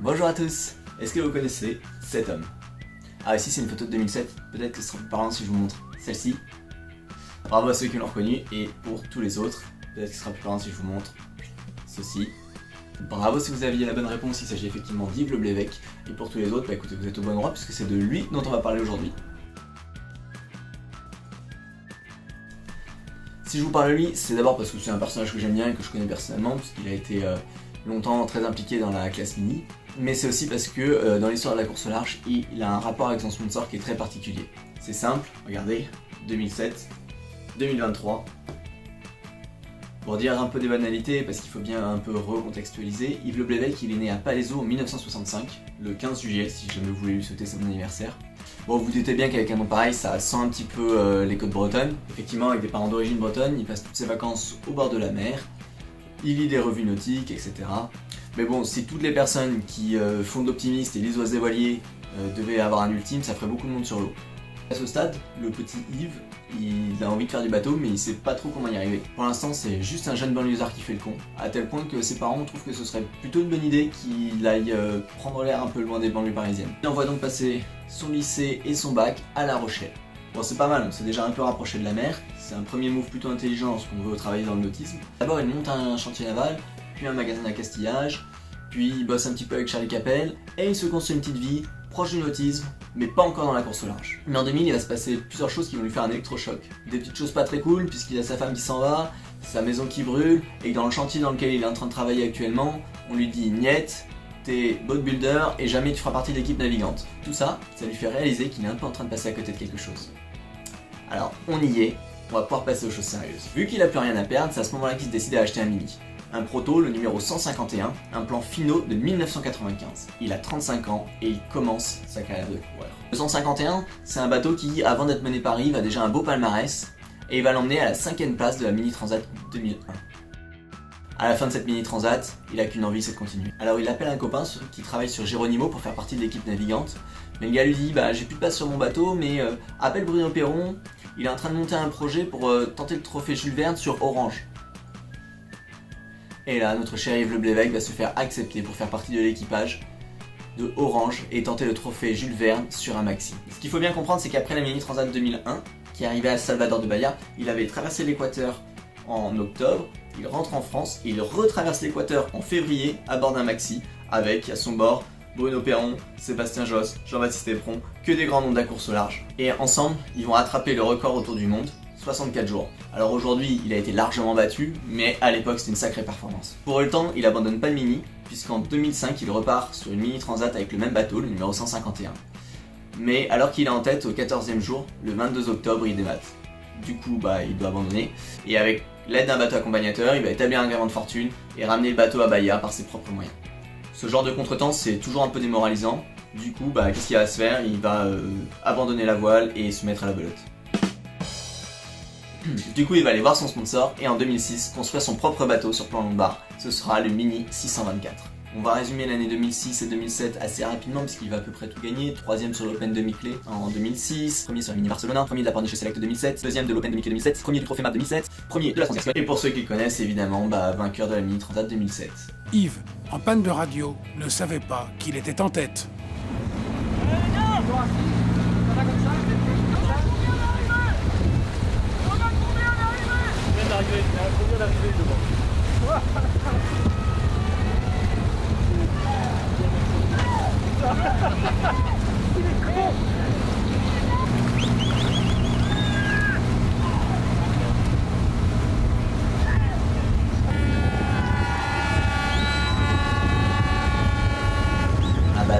Bonjour à tous. Est-ce que vous connaissez cet homme? Ah, ici c'est une photo de 2007, peut-être que ce sera plus parlant si je vous montre celle-ci. Bravo à ceux qui l'ont reconnu, et pour tous les autres, peut-être que ce sera plus parlant si je vous montre ceci. Bravo si vous aviez la bonne réponse, il s'agit effectivement d'Yves Le Blévêque. Et pour tous les autres, bah écoutez, vous êtes au bon endroit puisque c'est de lui dont on va parler aujourd'hui. Si je vous parle de lui, c'est d'abord parce que c'est un personnage que j'aime bien et que je connais personnellement, puisqu'il a été longtemps très impliqué dans la classe mini. Mais c'est aussi parce que dans l'histoire de la course au large, il a un rapport avec son sponsor qui est très particulier. C'est simple, regardez, 2007, 2023. Pour dire un peu des banalités, parce qu'il faut bien un peu recontextualiser, Yves Le Blévêque, il est né à Palaiseau en 1965, le 15 juillet, si jamais vous voulez lui souhaiter son anniversaire. Bon, vous doutez bien qu'avec un nom pareil, ça sent un petit peu les côtes bretonnes. Effectivement, avec des parents d'origine bretonne, il passe toutes ses vacances au bord de la mer, il lit des revues nautiques, etc. Mais bon, si toutes les personnes qui font d'optimistes et lisent Oise des Voiliers devaient avoir un ultime, ça ferait beaucoup de monde sur l'eau. À ce stade, le petit Yves, il a envie de faire du bateau, mais il sait pas trop comment y arriver. Pour l'instant, c'est juste un jeune banlieusard qui fait le con, à tel point que ses parents trouvent que ce serait plutôt une bonne idée qu'il aille prendre l'air un peu loin des banlieues parisiennes. Il envoie donc passer son lycée et son bac à La Rochelle. Bon, c'est pas mal, on s'est déjà un peu rapproché de la mer, c'est un premier move plutôt intelligent parce qu'on veut travailler dans le nautisme. D'abord, il monte un chantier naval, puis un magasin d'accastillage, puis il bosse un petit peu avec Charlie Capel, et il se construit une petite vie proche du nautisme, mais pas encore dans la course au large. Mais en 2000, il va se passer plusieurs choses qui vont lui faire un électrochoc. Des petites choses pas très cool, puisqu'il a sa femme qui s'en va, sa maison qui brûle, et que dans le chantier dans lequel il est en train de travailler actuellement, on lui dit « Niet, t'es boat builder et jamais tu feras partie de l'équipe navigante ». Tout ça, ça lui fait réaliser qu'il est un peu en train de passer à côté de quelque chose. Alors, on y est, on va pouvoir passer aux choses sérieuses. Vu qu'il a plus rien à perdre, c'est à ce moment-là qu'il se décide à acheter un Mini. Un proto, le numéro 151, un plan finaux de 1995. Il a 35 ans et il commence sa carrière de coureur. Le 151, c'est un bateau qui, avant d'être mené par Yves, a déjà un beau palmarès et il va l'emmener à la 5e place de la Mini Transat 2001. À la fin de cette Mini Transat, il a qu'une envie, c'est de continuer. Alors il appelle un copain qui travaille sur Geronimo pour faire partie de l'équipe navigante. Mais le gars lui dit, bah j'ai plus de place sur mon bateau, mais appelle Bruno Perron, il est en train de monter un projet pour tenter le trophée Jules Verne sur Orange. Et là, notre cher Yves Le Blévêque va se faire accepter pour faire partie de l'équipage de Orange et tenter le trophée Jules Verne sur un maxi. Ce qu'il faut bien comprendre, c'est qu'après la Mini Transat 2001, qui arrivait à Salvador de Bahia, il avait traversé l'équateur en octobre, il rentre en France et il retraverse l'équateur en février à bord d'un maxi avec à son bord Bruno Perron, Sébastien Josse, Jean-Baptiste Éperon, que des grands noms de la course au large. Et ensemble, ils vont attraper le record autour du monde, 64 jours. Alors aujourd'hui, il a été largement battu, mais à l'époque, c'était une sacrée performance. Pour autant, il abandonne pas le Mini, puisqu'en 2005, il repart sur une Mini Transat avec le même bateau, le numéro 151. Mais alors qu'il est en tête au 14e jour, le 22 octobre, il démate. Du coup, il doit abandonner, et avec l'aide d'un bateau accompagnateur, il va établir un virement de fortune et ramener le bateau à Bahia par ses propres moyens. Ce genre de contretemps, c'est toujours un peu démoralisant. Du coup, qu'est-ce qu'il va se faire? Il va abandonner la voile et se mettre à la belote. Du coup, il va aller voir son sponsor et en 2006, construire son propre bateau sur plan Lombard. Ce sera le Mini 624. On va résumer l'année 2006 et 2007 assez rapidement puisqu'il va à peu près tout gagner. 3ème sur l'Open de Michelet en 2006, 1er sur la Mini Barcelona, 1er de la Pornichet Select 2007, 2ème de l'Open de Michelet 2007, 1er du Trophée Map 2007, 1er de la Transat. Et pour ceux qui connaissent, évidemment, vainqueur de la Mini Transat 2007. Yves, en panne de radio, ne savait pas qu'il était en tête.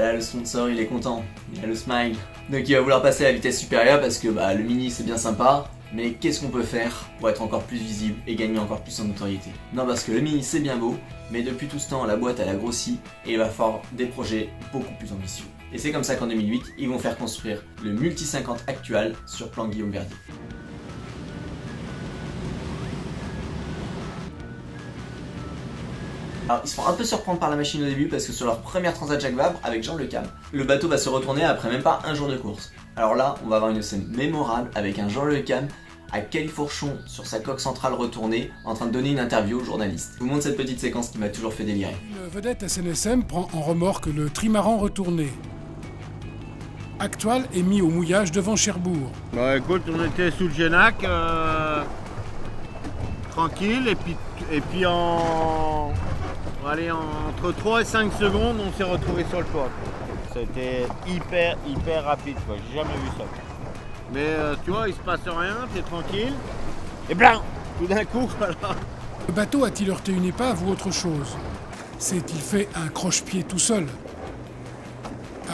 Là, le sponsor, il est content, il a le smile. Donc il va vouloir passer à la vitesse supérieure parce que le Mini c'est bien sympa, mais qu'est-ce qu'on peut faire pour être encore plus visible et gagner encore plus en notoriété? Non, parce que le Mini c'est bien beau, mais depuis tout ce temps la boîte elle a grossi et il va falloir des projets beaucoup plus ambitieux. Et c'est comme ça qu'en 2008, ils vont faire construire le Multi 50 actual sur plan Guillaume Verdier. Alors ils se font un peu surprendre par la machine au début parce que sur leur première Transat Jacques Vabre avec Jean Le Cam, le bateau va se retourner après même pas un jour de course. Alors là, on va avoir une scène mémorable avec un Jean Le Cam à califourchon sur sa coque centrale retournée en train de donner une interview aux journalistes. Je vous montre cette petite séquence qui m'a toujours fait délirer. Une vedette SNSM prend en remorque le trimaran retourné. Actual est mis au mouillage devant Cherbourg. Bah écoute, on était sous le Génac, tranquille, et puis entre 3 et 5 secondes, on s'est retrouvé sur le toit. C'était hyper rapide, quoi. J'ai jamais vu ça. Mais tu vois, il se passe rien, t'es tranquille, et blanc, tout d'un coup, voilà. Le bateau a-t-il heurté une épave ou autre chose? S'est-il fait un croche-pied tout seul?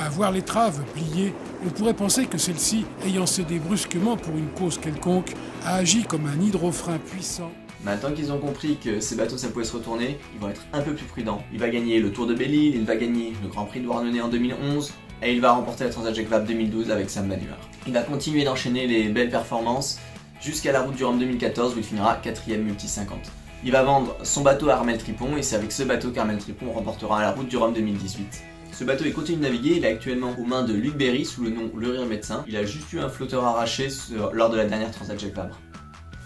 À voir l'étrave pliée, on pourrait penser que celle-ci, ayant cédé brusquement pour une cause quelconque, a agi comme un hydrofrein puissant. Maintenant qu'ils ont compris que ces bateaux ça pouvait se retourner, ils vont être un peu plus prudents. Il va gagner le Tour de Belle-Île, il va gagner le Grand Prix de Douarnenez en 2011, et il va remporter la Transat Jacques Vabre 2012 avec Sam Manuar. Il va continuer d'enchaîner les belles performances jusqu'à la Route du Rhum 2014 où il finira 4ème multi 50. Il va vendre son bateau à Armel Tripon et c'est avec ce bateau qu'Armel Tripon remportera la Route du Rhum 2018. Ce bateau il continue de naviguer, il est actuellement aux mains de Luc Berry sous le nom Le Rire Médecin. Il a juste eu un flotteur arraché lors de la dernière Transat Jacques Vabre.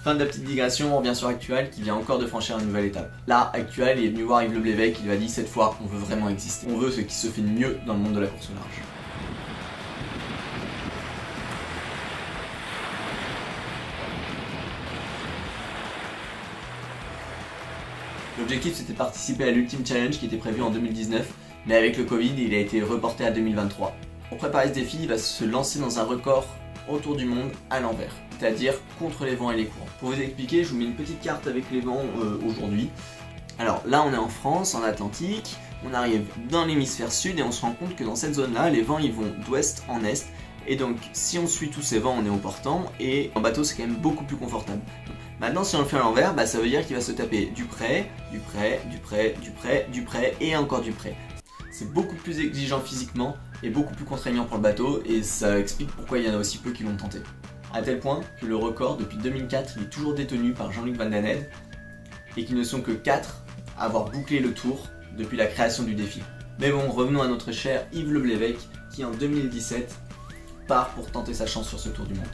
Fin de la petite digression, on revient sur Actual qui vient encore de franchir une nouvelle étape. Là, Actual il est venu voir Yves Le Blévesque, il lui a dit cette fois on veut vraiment exister. On veut ce qui se fait de mieux dans le monde de la course au large. L'objectif c'était de participer à l'Ultime Challenge qui était prévu en 2019, mais avec le Covid il a été reporté à 2023. Pour préparer ce défi, il va se lancer dans un record autour du monde à l'envers, c'est-à-dire contre les vents et les courants. Pour vous expliquer, je vous mets une petite carte avec les vents aujourd'hui. Alors là on est en France, en Atlantique, on arrive dans l'hémisphère sud et on se rend compte que dans cette zone-là, les vents ils vont d'ouest en est, et donc si on suit tous ces vents on est au portant, et en bateau c'est quand même beaucoup plus confortable. Maintenant si on le fait à l'envers, ça veut dire qu'il va se taper du près, du près, du près, du près, du près et encore du près. C'est beaucoup plus exigeant physiquement et beaucoup plus contraignant pour le bateau et ça explique pourquoi il y en a aussi peu qui l'ont tenté. A tel point que le record depuis 2004 il est toujours détenu par Jean-Luc Van den Ende et qu'ils ne sont que 4 à avoir bouclé le tour depuis la création du défi. Mais bon, revenons à notre cher Yves Le Blévesque qui en 2017 part pour tenter sa chance sur ce tour du monde.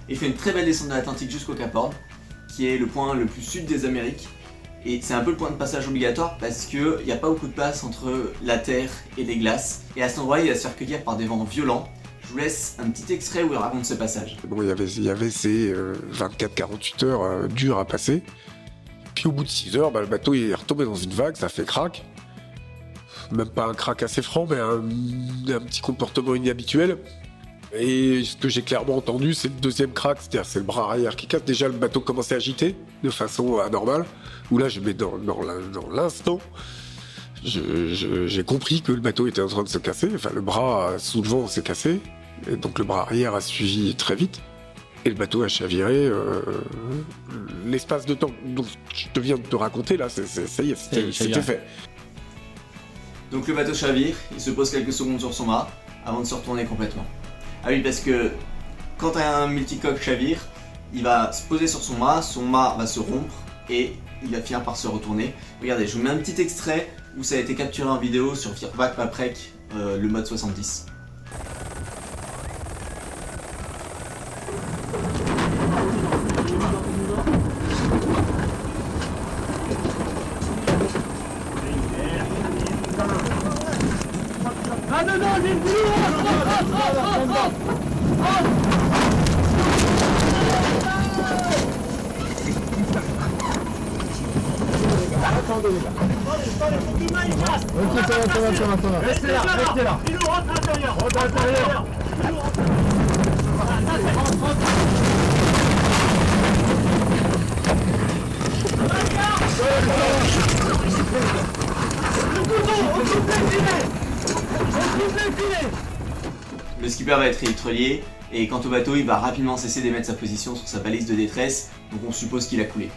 Il fait une très belle descente de l'Atlantique jusqu'au Cap Horn, qui est le point le plus sud des Amériques, et c'est un peu le point de passage obligatoire parce qu'il n'y a pas beaucoup de place entre la terre et les glaces, et à cet endroit il va se faire cueillir par des vents violents. Je vous laisse un petit extrait où il raconte ce passage. Bon, il y avait ces 24-48 heures dures à passer, puis au bout de 6 heures, le bateau est retombé dans une vague, ça fait crack. Même pas un crack assez franc, mais un petit comportement inhabituel. Et ce que j'ai clairement entendu, c'est le deuxième crack, c'est-à-dire c'est le bras arrière qui casse. Déjà, le bateau commence à agiter de façon anormale. Où là, dans l'instant, j'ai compris que le bateau était en train de se casser. Enfin, le bras sous le vent s'est cassé. Et donc le bras arrière a suivi très vite. Et le bateau a chaviré. L'espace de temps dont je te viens de te raconter, là, ça y est, c'était fait. Donc le bateau chavire, il se pose quelques secondes sur son mât avant de se retourner complètement. Ah oui, parce que quand un multicoque chavire, il va se poser sur son mât va se rompre et il va finir par se retourner. Regardez, je vous mets un petit extrait où ça a été capturé en vidéo sur Virbac Paprec, le mode 70. Restez là. Il nous rentre à l'intérieur. Le skipper va être électrolié et quant au bateau, il va rapidement cesser d'émettre sa position sur sa balise de détresse, donc on suppose qu'il a coulé.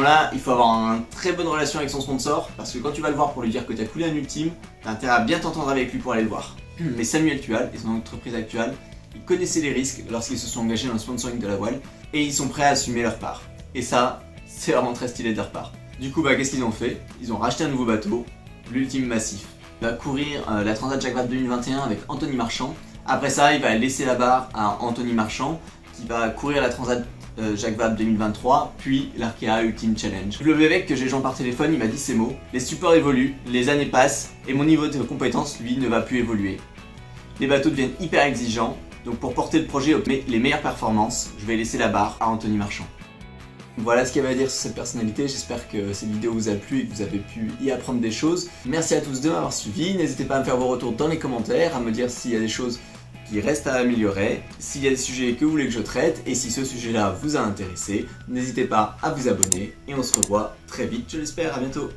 moment-là, il faut avoir une très bonne relation avec son sponsor, parce que quand tu vas le voir pour lui dire que tu as coulé un ultime, tu as intérêt à bien t'entendre avec lui pour aller le voir. Mais Samuel Tual et son entreprise actuelle, ils connaissaient les risques lorsqu'ils se sont engagés dans le sponsoring de la voile, et ils sont prêts à assumer leur part. Et ça, c'est vraiment très stylé de leur part. Du coup, qu'est-ce qu'ils ont fait? Ils ont racheté un nouveau bateau, l'Ultime Massif. Il va courir la Transat Jacques Vabre 2021 avec Anthony Marchand. Après ça, il va laisser la barre à Anthony Marchand, qui va courir la Transat Jacques Vabre 2023, puis l'Arkea Ultime Challenge. Le Vivek que j'ai joint par téléphone, il m'a dit ces mots: les supports évoluent, les années passent, et mon niveau de compétence, lui, ne va plus évoluer. Les bateaux deviennent hyper exigeants, donc pour porter le projet les meilleures performances, je vais laisser la barre à Anthony Marchand. Voilà ce qu'il y avait à dire sur cette personnalité, j'espère que cette vidéo vous a plu et que vous avez pu y apprendre des choses. Merci à tous de m'avoir suivi, n'hésitez pas à me faire vos retours dans les commentaires, à me dire s'il y a des choses qui restent à améliorer, s'il y a des sujets que vous voulez que je traite, et si ce sujet-là vous a intéressé, n'hésitez pas à vous abonner, et on se revoit très vite, je l'espère, à bientôt.